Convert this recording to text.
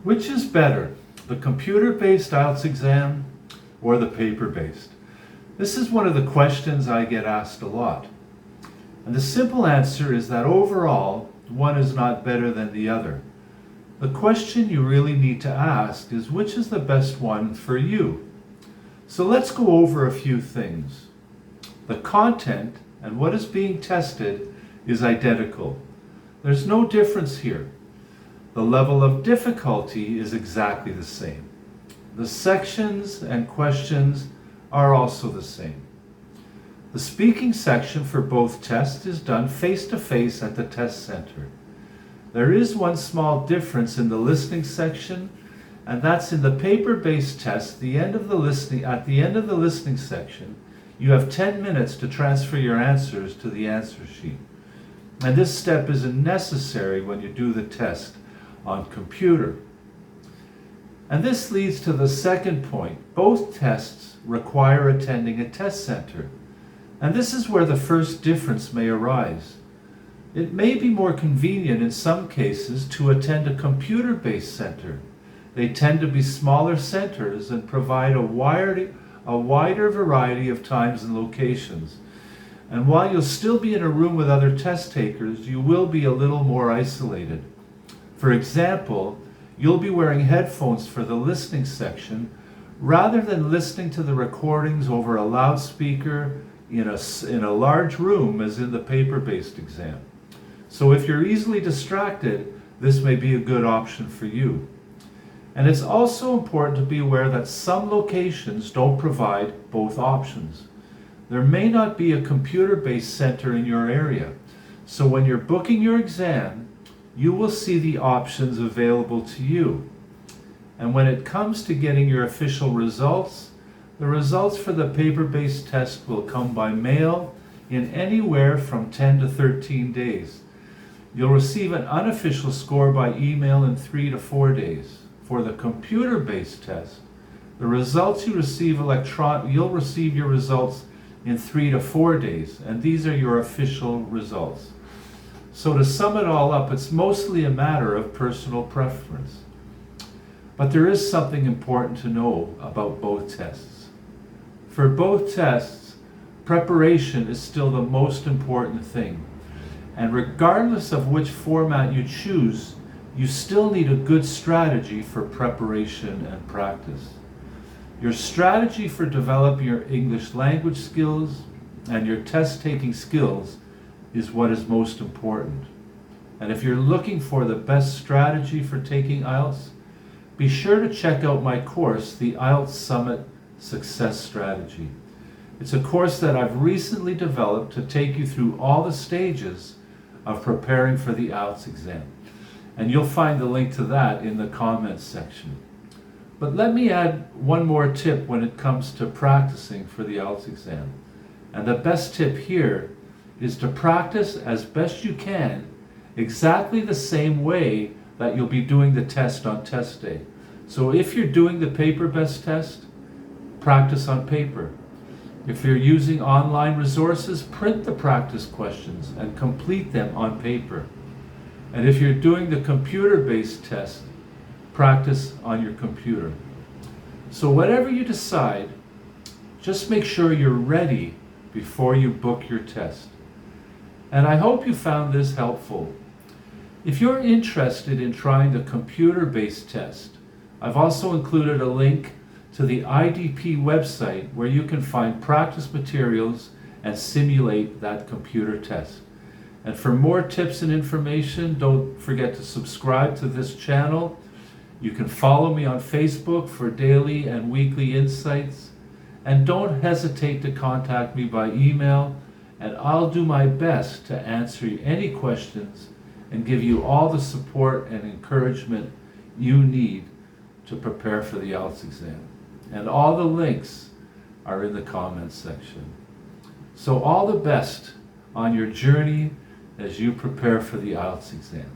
Which is better, the computer-based IELTS exam or the paper-based? This is one of the questions I get asked a lot. And the simple answer is that overall, one is not better than the other. The question you really need to ask is which is the best one for you? So let's go over a few things. The content and what is being tested is identical. There's no difference here. The level of difficulty is exactly the same. The sections and questions are also the same. The speaking section for both tests is done face-to-face at the test center. There is one small difference in the listening section, and that's in the paper-based test. At the end of the listening section, you have 10 minutes to transfer your answers to the answer sheet. And this step isn't necessary when you do the test on computer. And this leads to the second point. Both tests require attending a test center. And this is where the first difference may arise. It may be more convenient in some cases to attend a computer-based center. They tend to be smaller centers and provide a wider variety of times and locations. And while you'll still be in a room with other test takers, you will be a little more isolated. For example, you'll be wearing headphones for the listening section rather than listening to the recordings over a loudspeaker in a large room as in the paper-based exam. So if you're easily distracted, this may be a good option for you. And it's also important to be aware that some locations don't provide both options. There may not be a computer-based center in your area. So when you're booking your exam, you will see the options available to you. And when it comes to getting your official results, the results for the paper-based test will come by mail in anywhere from 10 to 13 days. You'll receive an unofficial score by email in 3 to 4 days. For the computer-based test, the results you receive you'll receive your results in 3 to 4 days, and these are your official results. So to sum it all up, it's mostly a matter of personal preference. But there is something important to know about both tests. For both tests, preparation is still the most important thing. And regardless of which format you choose, you still need a good strategy for preparation and practice. Your strategy for developing your English language skills and your test-taking skills is what is most important. And if you're looking for the best strategy for taking IELTS, be sure to check out my course, the IELTS Summit Success Strategy. It's a course that I've recently developed to take you through all the stages of preparing for the IELTS exam. And you'll find the link to that in the comments section. But let me add one more tip when it comes to practicing for the IELTS exam. And the best tip here is to practice as best you can exactly the same way that you'll be doing the test on test day. So if you're doing the paper-based test, practice on paper. If you're using online resources, print the practice questions and complete them on paper. And if you're doing the computer-based test, practice on your computer. So whatever you decide, just make sure you're ready before you book your test. And I hope you found this helpful. If you're interested in trying the computer-based test, I've also included a link to the IDP website where you can find practice materials and simulate that computer test. And for more tips and information, don't forget to subscribe to this channel. You can follow me on Facebook for daily and weekly insights. And don't hesitate to contact me by email, and I'll do my best to answer any questions and give you all the support and encouragement you need to prepare for the IELTS exam. And all the links are in the comments section. So all the best on your journey as you prepare for the IELTS exam.